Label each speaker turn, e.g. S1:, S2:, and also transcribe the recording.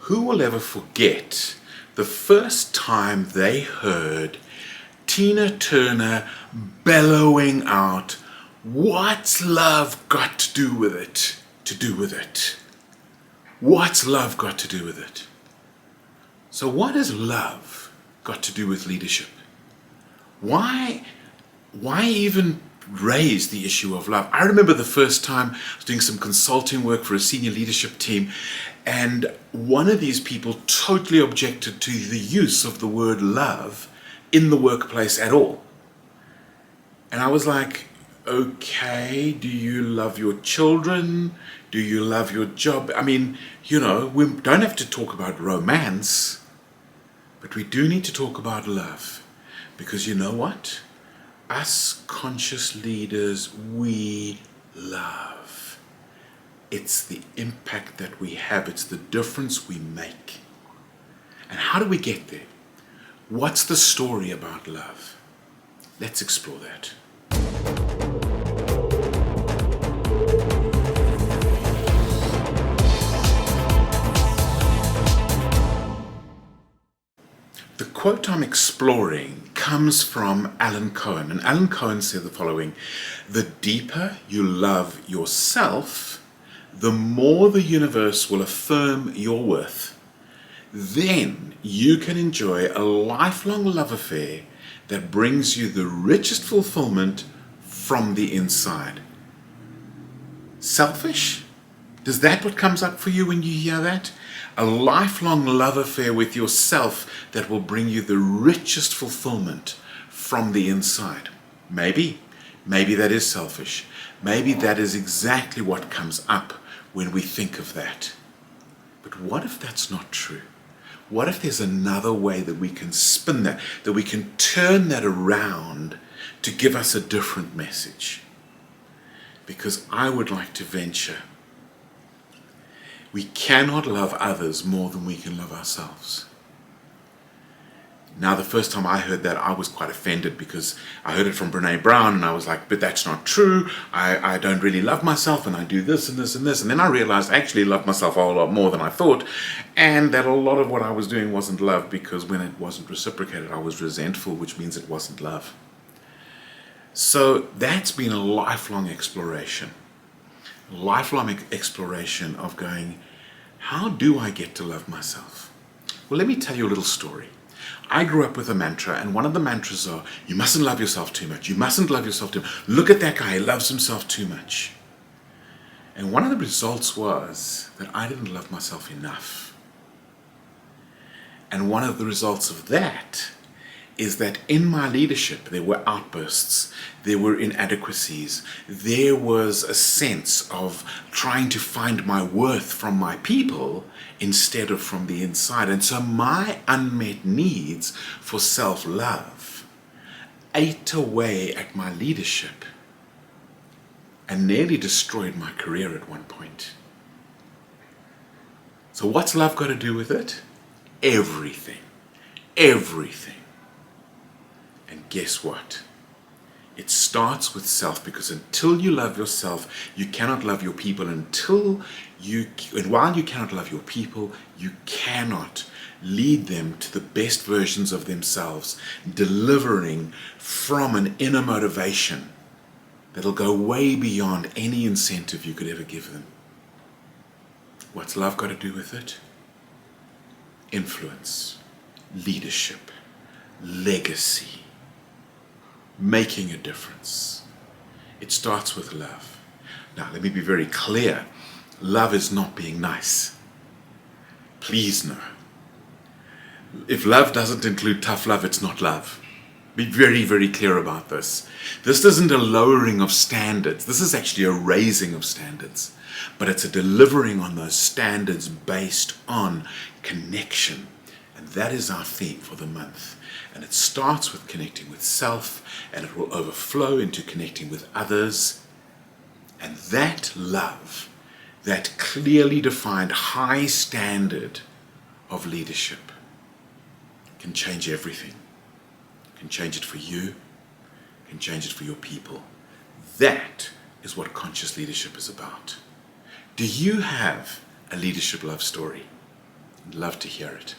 S1: Who will ever forget the first time they heard Tina Turner bellowing out, "What's love got to do with it? To do with it? What's love got to do with it?" So what has love got to do with leadership? Why even raise the issue of love? I remember the first time I was doing some consulting work for a senior leadership team, and one of these people totally objected to the use of the word love in the workplace at all. And I was like, okay, do you love your children? Do you love your job? I mean, we don't have to talk about romance, but we do need to talk about love. Because you know what? Us conscious leaders, we love. It's the impact that we have. It's the difference we make. And how do we get there? What's the story about love? Let's explore that. The quote I'm exploring comes from Alan Cohen, and Alan Cohen said the following: "The deeper you love yourself, the more the universe will affirm your worth. Then you can enjoy a lifelong love affair that brings you the richest fulfillment from the inside." Selfish? Is that what comes up for you when you hear that? A lifelong love affair with yourself that will bring you the richest fulfillment from the inside. Maybe that is selfish. Maybe that is exactly what comes up when we think of that. But what if that's not true? What if there's another way that we can spin that we can turn that around to give us a different message? Because I would like to venture, we cannot love others more than we can love ourselves. Now, the first time I heard that, I was quite offended because I heard it from Brene Brown, and I was like, but that's not true. I don't really love myself, and I do this and this and this. And then I realized I actually love myself a whole lot more than I thought, and that a lot of what I was doing wasn't love, because when it wasn't reciprocated, I was resentful, which means it wasn't love. So that's been a lifelong exploration. Lifelong exploration of going, how do I get to love myself? Well, let me tell you a little story. I grew up with a mantra, and one of the mantras are, you mustn't love yourself too much. You mustn't love yourself too much. Look at that guy, he loves himself too much. And one of the results was that I didn't love myself enough. And one of the results of that is that in my leadership, there were outbursts, there were inadequacies, there was a sense of trying to find my worth from my people instead of from the inside. And so my unmet needs for self-love ate away at my leadership and nearly destroyed my career at one point. So what's love got to do with it? Everything. Everything. And guess what? It starts with self, because until you love yourself, you cannot love your people. And while you cannot love your people, you cannot lead them to the best versions of themselves, delivering from an inner motivation that'll go way beyond any incentive you could ever give them. What's love got to do with it? Influence, leadership, legacy, making a difference. It starts with love. Now, let me be very clear. Love is not being nice. Please no. If love doesn't include tough love, it's not love. Be very, very clear about this. This isn't a lowering of standards. This is actually a raising of standards. But it's a delivering on those standards based on connection. And that is our theme for the month. And it starts with connecting with self, and it will overflow into connecting with others. And that love, that clearly defined high standard of leadership, can change everything. Can change it for you, can change it for your people. That is what conscious leadership is about. Do you have a leadership love story? Love to hear it.